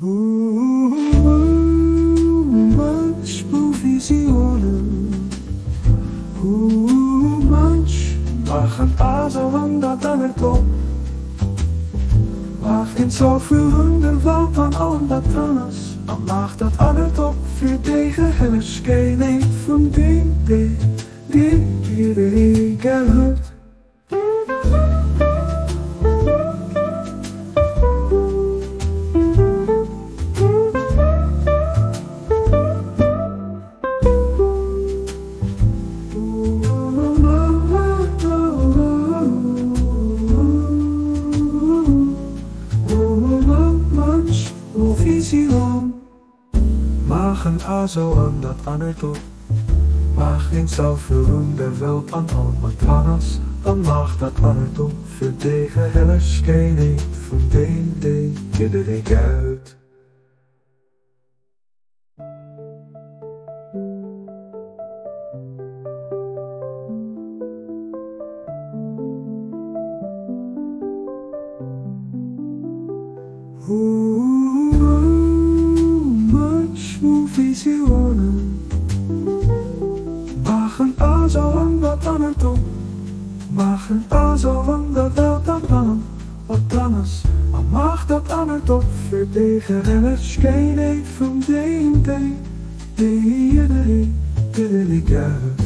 Manchmal Visionen, manchmal gaat aarzelen dat dan het op. Maar geen zoveel honderd wel van allen dat anders. Dan mag dat aan het op voor tegen hellers geen een van die ik heb. Visioen, mag een azo aan dat aan het op. Mag geen zoveel honderd wel van al wat anders. Dan mag dat aan het op voor tegen hellers geen een van die ik uit. Manchmal Visionen, mag een azo aan wat aan het op. Mag een azo aan dat wel dat aan wat anders. Maar mag dat aan het op voor tegen hellers geen een van die ik uit.